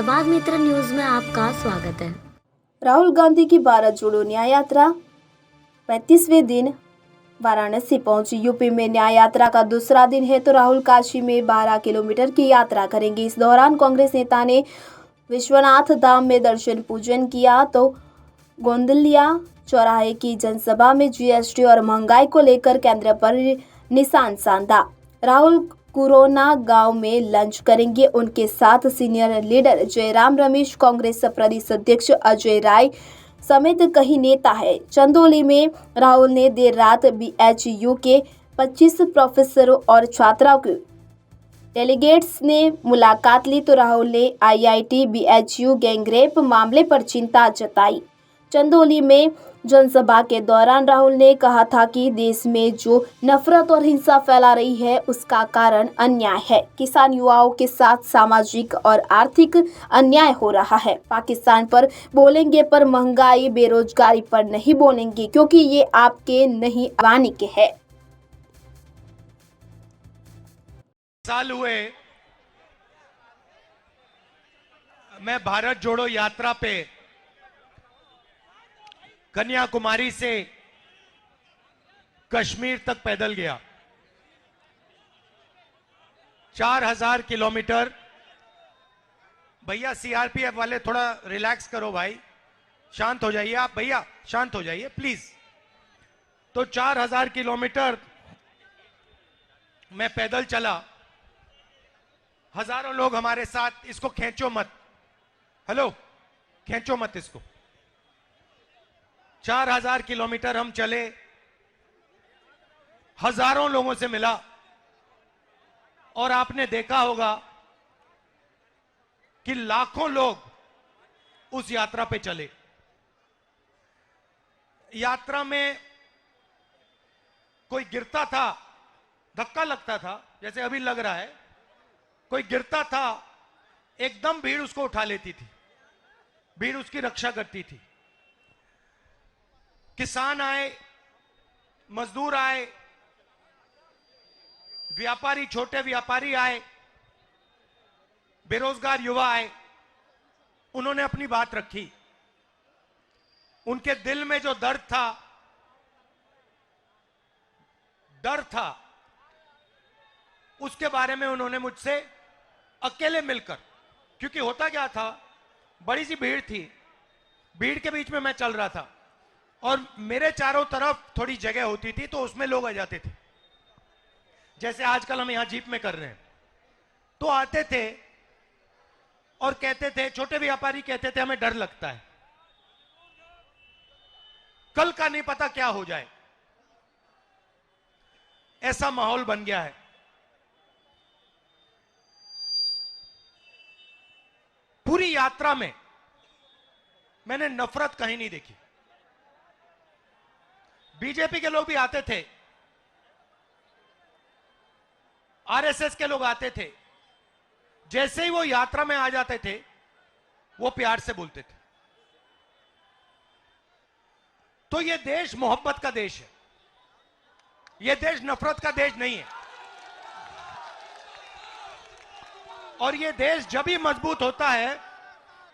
समाज मित्र न्यूज में आपका स्वागत है। राहुल गांधी की भारत जोड़ो न्याय यात्रा 35वें दिन वाराणसी पहुंची। यूपी में न्याय यात्रा का दूसरा दिन है तो राहुल काशी में 12 किलोमीटर की यात्रा करेंगे। इस दौरान कांग्रेस नेता ने विश्वनाथ धाम में दर्शन पूजन किया तो गोंदलिया चौराहे की जनसभा में जीएसटी और महंगाई को लेकर केंद्र पर निशान साधा। राहुल कुरोना गांव में लंच करेंगे। उनके साथ सीनियर लीडर जयराम रमेश, कांग्रेस प्रदेश अध्यक्ष अजय राय समेत कई नेता है। चंदौली में राहुल ने देर रात बीएचयू के 25 प्रोफेसरों और छात्रों के डेलीगेट्स ने मुलाकात ली तो राहुल ने आईआईटी बीएचयू गैंगरेप मामले पर चिंता जताई। चंदौली में जनसभा के दौरान राहुल ने कहा था कि देश में जो नफरत और हिंसा फैला रही है उसका कारण अन्याय है। किसान युवाओं के साथ सामाजिक और आर्थिक अन्याय हो रहा है। पाकिस्तान पर बोलेंगे पर महंगाई बेरोजगारी पर नहीं बोलेंगे, क्योंकि ये आपके नहीं आवानी के है। साल हुए मैं भारत जोड़ो यात्रा पे कन्याकुमारी से कश्मीर तक पैदल गया। 4000 किलोमीटर। भैया सीआरपीएफ वाले थोड़ा रिलैक्स करो भाई, शांत हो जाइए आप भैया, शांत हो जाइए प्लीज। तो 4000 किलोमीटर मैं पैदल चला। हजारों लोग हमारे साथ। इसको खींचो मत, हेलो खींचो मत इसको। 4000 किलोमीटर हम चले, हजारों लोगों से मिला और आपने देखा होगा कि लाखों लोग उस यात्रा पे चले। यात्रा में कोई गिरता था, धक्का लगता था, जैसे अभी लग रहा है, कोई गिरता था, एकदम भीड़ उसको उठा लेती थी, भीड़ उसकी रक्षा करती थी। किसान आए, मजदूर आए, व्यापारी, छोटे व्यापारी आए, बेरोजगार युवा आए, उन्होंने अपनी बात रखी। उनके दिल में जो दर्द था, उसके बारे में उन्होंने मुझसे अकेले मिलकर, क्योंकि होता क्या था, बड़ी सी भीड़ थी, भीड़ के बीच में मैं चल रहा था और मेरे चारों तरफ थोड़ी जगह होती थी तो उसमें लोग आ जाते थे, जैसे आजकल हम यहां जीप में कर रहे हैं। तो आते थे और कहते थे, छोटे व्यापारी कहते थे, हमें डर लगता है, कल का नहीं पता क्या हो जाए। ऐसा माहौल बन गया है। पूरी यात्रा में मैंने नफरत कहीं नहीं देखी। बीजेपी के लोग भी आते थे, आरएसएस के लोग आते थे, जैसे ही वो यात्रा में आ जाते थे वो प्यार से बोलते थे। तो ये देश मोहब्बत का देश है, ये देश नफरत का देश नहीं है। और ये देश जब भी मजबूत होता है,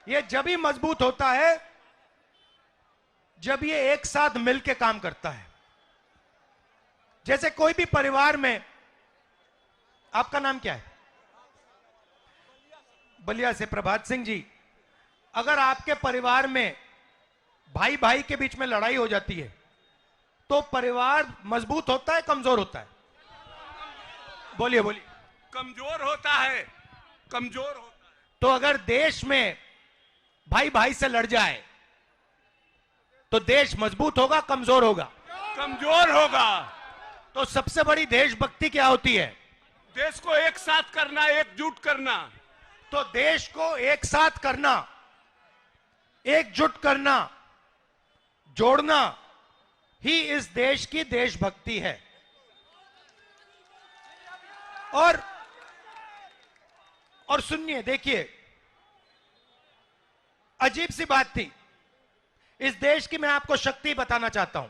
ये जब भी मजबूत होता है जब ये एक साथ मिलकर काम करता है। जैसे कोई भी परिवार में, आपका नाम क्या है? बलिया से प्रभात सिंह जी। अगर आपके परिवार में भाई भाई के बीच में लड़ाई हो जाती है तो परिवार मजबूत होता है, कमजोर होता है? बोलिए बोलिए। कमजोर होता है, कमजोर होता है। तो अगर देश में भाई भाई से लड़ जाए तो देश मजबूत होगा, कमजोर होगा? कमजोर होगा। तो सबसे बड़ी देशभक्ति क्या होती है? देश को एक साथ करना, एकजुट करना। तो देश को एक साथ करना, एकजुट करना, जोड़ना ही इस देश की देशभक्ति है। और सुनिए, देखिए, अजीब सी बात थी। इस देश की मैं आपको शक्ति बताना चाहता हूं।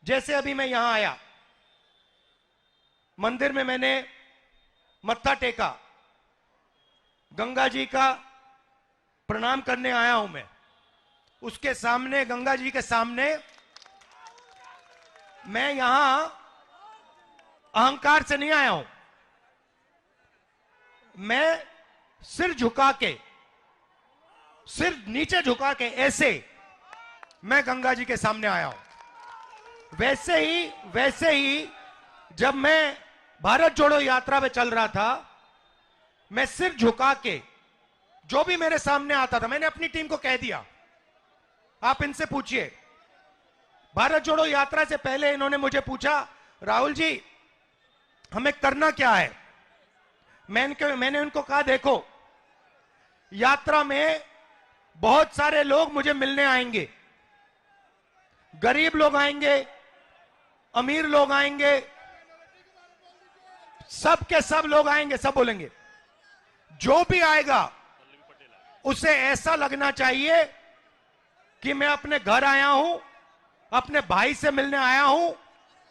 जैसे अभी मैं यहां आया, मंदिर में मैंने मत्था टेका, गंगा जी का प्रणाम करने आया हूं मैं। उसके सामने, गंगा जी के सामने मैं यहां अहंकार से नहीं आया हूं। मैं सिर झुका के, सिर नीचे झुका के ऐसे मैं गंगा जी के सामने आया हूं। वैसे ही जब मैं भारत जोड़ो यात्रा में चल रहा था, मैं सिर झुका के जो भी मेरे सामने आता था, मैंने अपनी टीम को कह दिया, आप इनसे पूछिए। भारत जोड़ो यात्रा से पहले इन्होंने मुझे पूछा, राहुल जी हमें करना क्या है। मैंने उनको कहा, देखो यात्रा में बहुत सारे लोग मुझे मिलने आएंगे, गरीब लोग आएंगे, अमीर लोग आएंगे, सब के सब लोग आएंगे, सब बोलेंगे। जो भी आएगा उसे ऐसा लगना चाहिए कि मैं अपने घर आया हूं, अपने भाई से मिलने आया हूं,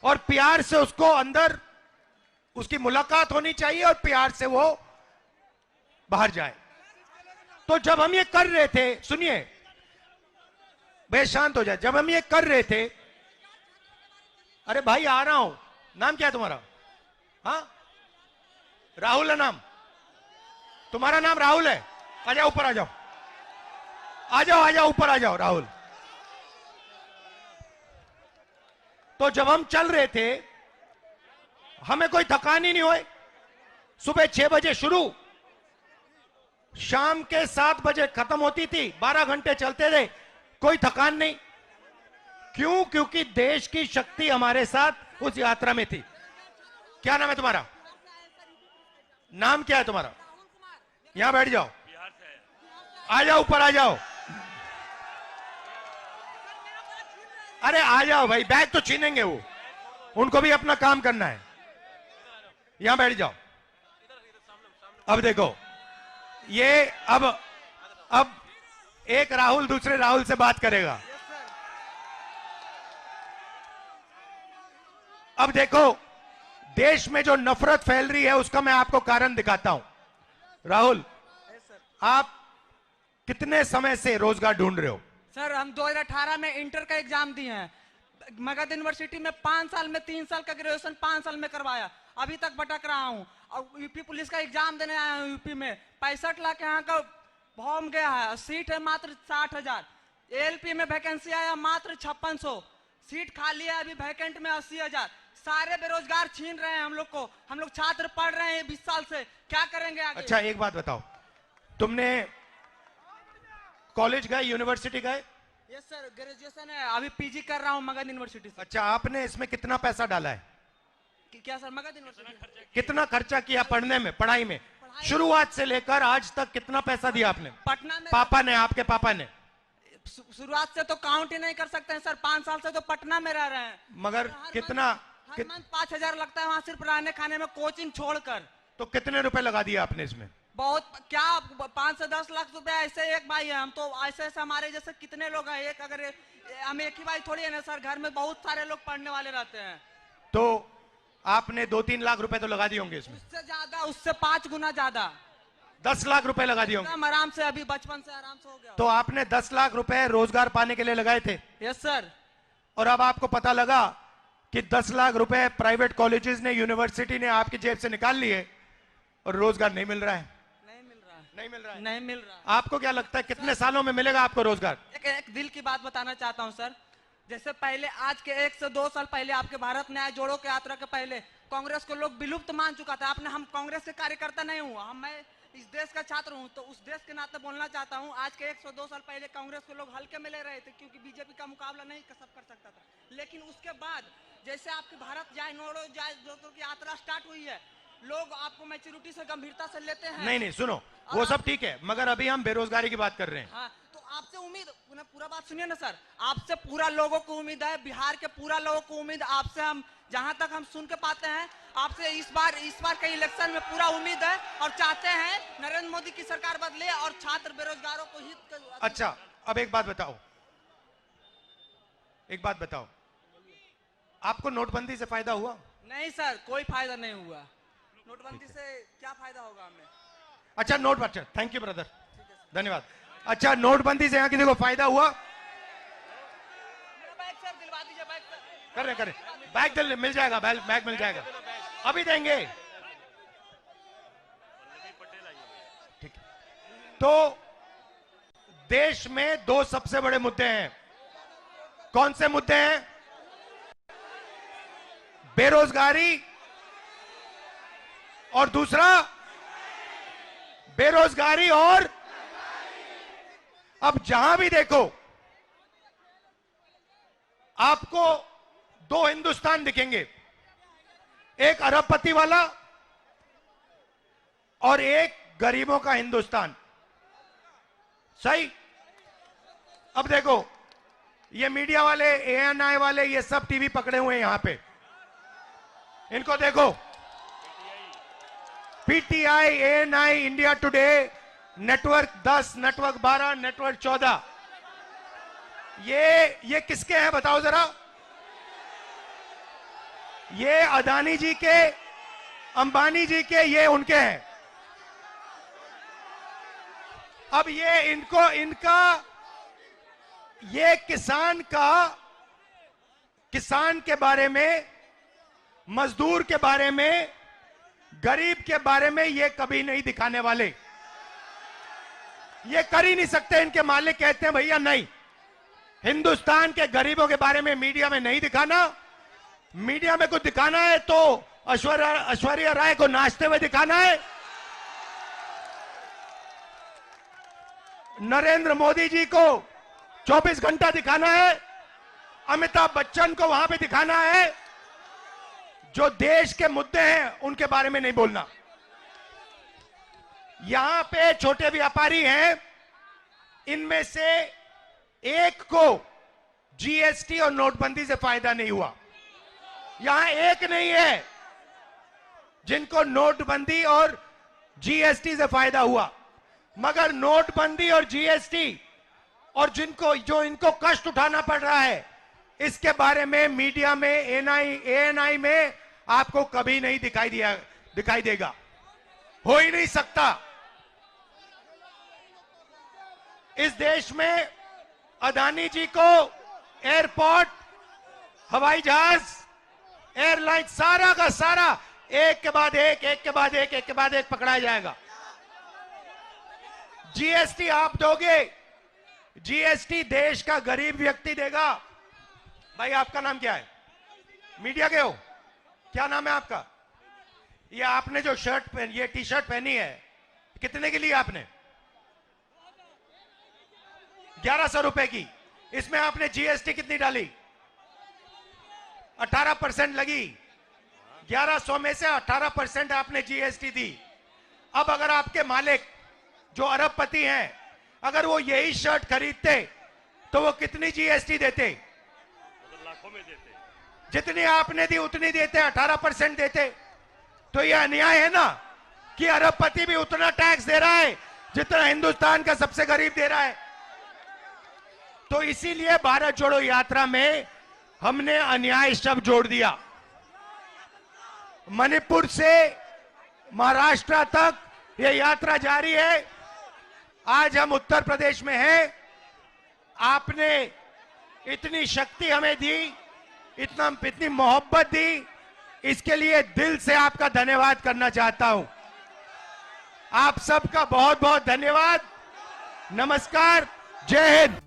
और प्यार से उसको अंदर उसकी मुलाकात होनी चाहिए और प्यार से वो बाहर जाए। तो जब हम ये कर रहे थे, सुनिए भाई शांत हो जाए, जब हम ये कर रहे थे, अरे भाई आ रहा हूं, नाम क्या है तुम्हारा? हाँ राहुल है नाम, तुम्हारा नाम राहुल है? आ जाओ ऊपर, आ जाओ, आ जाओ, आ जाओ ऊपर, आ जाओ राहुल। तो जब हम चल रहे थे हमें कोई थकान ही नहीं हुई। सुबह 6 बजे शुरू, शाम के 7 बजे खत्म होती थी, 12 घंटे चलते थे, कोई थकान नहीं। क्यों? क्योंकि देश की शक्ति हमारे साथ उस यात्रा में थी। क्या नाम है तुम्हारा? नाम क्या है तुम्हारा? यहां बैठ जाओ, आ जाओ ऊपर, आ जाओ। अरे आ जाओ भाई, बैग तो छीनेंगे वो, उनको भी अपना काम करना है। यहां बैठ जाओ। अब देखो ये, अब एक राहुल दूसरे राहुल से बात करेगा। अब देखो देश में जो नफरत फैल रही है उसका मैं आपको कारण दिखाता हूं। राहुल, आप कितने समय से रोजगार ढूंढ रहे हो? सर हम 2018 में इंटर का एग्जाम दिए हैं। मगध यूनिवर्सिटी में 5 साल में 3 साल का ग्रेजुएशन 5 साल में करवाया, अभी तक भटक रहा हूं। और यूपी पुलिस का एग्जाम देने आया हूं। यूपी में 65 लाख यहाँ का फॉर्म गया है, सीट है मात्र 60,000। एएलपी में वैकेंसी आया मात्र 5600, सीट खाली है अभी वैकेंट में 80,000। सारे बेरोजगार छीन रहे हैं हम लोग को। हम लोग छात्र पढ़ रहे हैं 20 साल से, क्या करेंगे आगे? अच्छा एक बात बताओ, तुमने कॉलेज गए, यूनिवर्सिटी गए? यस सर, ग्रेजुएशन है, अभी पीजी कर रहा हूँ मगध यूनिवर्सिटी से। अच्छा, आपने इसमें कितना पैसा डाला है? क्या सर? मगध यूनिवर्सिटी कितना खर्चा किया पढ़ने में, पढ़ाई में? शुरुआत से लेकर आज तक कितना पैसा दिया आपने? पटना में पापा ने, आपके पापा ने? शुरुआत से तो काउंट ही नहीं कर सकते हैं सर, 5 साल से तो पटना में रह रहे हैं। मगर कितना? हर मंथ 5,000 लगता है वहाँ सिर्फ रहने खाने में, कोचिंग छोड़कर। तो कितने रुपए लगा दिया आपने इसमें? बहुत क्या, 5 से 10 लाख रुपए। ऐसे एक भाई है, हम तो ऐसे हमारे जैसे कितने लोग हैं, एक अगर हम एक ही भाई थोड़ी है ना सर, घर में बहुत सारे लोग पढ़ने वाले रहते हैं। तो आपने 2-3 लाख रुपए तो लगा दिए होंगे इसमें? उससे ज्यादा, उससे 5 गुना ज्यादा। 10 लाख रुपए लगा दिए होंगे? हम आराम से, अभी बचपन से आराम से हो गया। तो आपने 10 लाख रुपए रोजगार पाने के लिए लगाए थे? Yes sir. और अब आपको पता लगा कि 10 लाख रुपए प्राइवेट कॉलेजेस ने, यूनिवर्सिटी ने आपकी जेब से निकाल लिए और रोजगार नहीं मिल रहा है? नहीं मिल रहा है। नहीं मिल रहा है। आपको क्या लगता है कितने सालों में मिलेगा आपको रोजगार? एक दिल की बात बताना चाहता हूं सर। जैसे पहले, आज के 1 से 2 साल पहले, आपके भारत न्याय जोड़ो के यात्रा के पहले कांग्रेस को लोग विलुप्त मान चुका था। आपने, हम कांग्रेस के कार्यकर्ता नहीं हूँ, मैं इस देश का छात्र हूँ, तो उस देश के नाते बोलना चाहता हूँ। आज के 1 से 2 साल पहले कांग्रेस को लोग हल्के में ले रहे थे, क्योंकि बीजेपी का मुकाबला नहीं सब कर सकता था। लेकिन उसके बाद जैसे आपकी भारत जोड़ो की यात्रा स्टार्ट हुई है, लोग आपको मैच्योरिटी से, गंभीरता से लेते हैं। नहीं सुनो, वो सब ठीक है, मगर अभी हम बेरोजगारी की बात कर रहे हैं। हाँ, तो आपसे उम्मीद, पूरा बात सुनिए ना सर, आपसे पूरा लोगों को उम्मीद है, बिहार के पूरा लोगों को उम्मीद आपसे, हम जहां तक हम सुन के पाते हैं आपसे इस बार के इलेक्शन में पूरा उम्मीद है, और चाहते हैं नरेंद्र मोदी की सरकार बदले और छात्र बेरोजगारों को हित। अच्छा, अब एक बात बताओ, आपको नोटबंदी से फायदा हुआ? नहीं सर, कोई फायदा नहीं हुआ। नोटबंदी से क्या फायदा होगा हमें? अच्छा नोट, अच्छा थैंक यू ब्रदर, धन्यवाद। अच्छा नोटबंदी से यहाँ किसी को फायदा हुआ? बैग सर दिलवा दीजिए, बैग सर। कर रहे बैग मिल जाएगा, बैग मिल जाएगा, अभी देंगे। ठीक है, तो देश में दो सबसे बड़े मुद्दे हैं। कौन से मुद्दे हैं? बेरोजगारी और दूसरा बेरोजगारी और अब जहां भी देखो आपको दो हिंदुस्तान दिखेंगे, एक अरबपति वाला और एक गरीबों का हिंदुस्तान। सही? अब देखो ये मीडिया वाले, ANI वाले, ये सब टीवी पकड़े हुए हैं यहां पे, इनको देखो, PTI, ANI, India today, network 10, network 12, network 14, ये किसके हैं बताओ जरा? ये अदानी जी के, अंबानी जी के, ये उनके हैं। अब ये इनका ये किसान के बारे में, मजदूर के बारे में, गरीब के बारे में ये कभी नहीं दिखाने वाले। ये कर ही नहीं सकते। इनके मालिक कहते हैं भैया नहीं, हिंदुस्तान के गरीबों के बारे में मीडिया में नहीं दिखाना। मीडिया में कुछ दिखाना है तो ऐश्वर्या राय को नाचते हुए दिखाना है, नरेंद्र मोदी जी को 24 घंटा दिखाना है, अमिताभ बच्चन को वहां पे दिखाना है। जो देश के मुद्दे हैं उनके बारे में नहीं बोलना। यहां पे छोटे व्यापारी हैं, इनमें से एक को GST और नोटबंदी से फायदा नहीं हुआ। यहां एक नहीं है जिनको नोटबंदी और GST से फायदा हुआ, मगर नोटबंदी और GST और जो इनको कष्ट उठाना पड़ रहा है, इसके बारे में मीडिया में, ANI में आपको कभी नहीं दिखाई देगा, हो ही नहीं सकता। इस देश में अदानी जी को एयरपोर्ट, हवाई जहाज, एयरलाइन, सारा का सारा एक के बाद एक पकड़ाया जाएगा। GST आप दोगे, GST देश का गरीब व्यक्ति देगा। भाई आपका नाम क्या है? मीडिया के हो? क्या नाम है आपका? ये आपने जो ये टी-शर्ट पहनी है, कितने की ली आपने? 1100 रुपए की। इसमें आपने GST कितनी डाली? 18% लगी। 1100 में से 18% आपने GST दी। अब अगर आपके मालिक जो अरबपति हैं, अगर वो यही शर्ट खरीदते तो वो कितनी GST देते? लाखों में देते। जितनी आपने दी उतनी देते, 18% देते। तो ये अन्याय है ना कि अरबपति भी उतना टैक्स दे रहा है जितना हिंदुस्तान का सबसे गरीब दे रहा है। तो इसीलिए भारत जोड़ो यात्रा में हमने अन्याय शब्द जोड़ दिया। मणिपुर से महाराष्ट्र तक यह यात्रा जारी है। आज हम उत्तर प्रदेश में हैं। आपने इतनी शक्ति हमें दी, इतनी मोहब्बत दी, इसके लिए दिल से आपका धन्यवाद करना चाहता हूं। आप सबका बहुत बहुत धन्यवाद। नमस्कार, जय हिंद।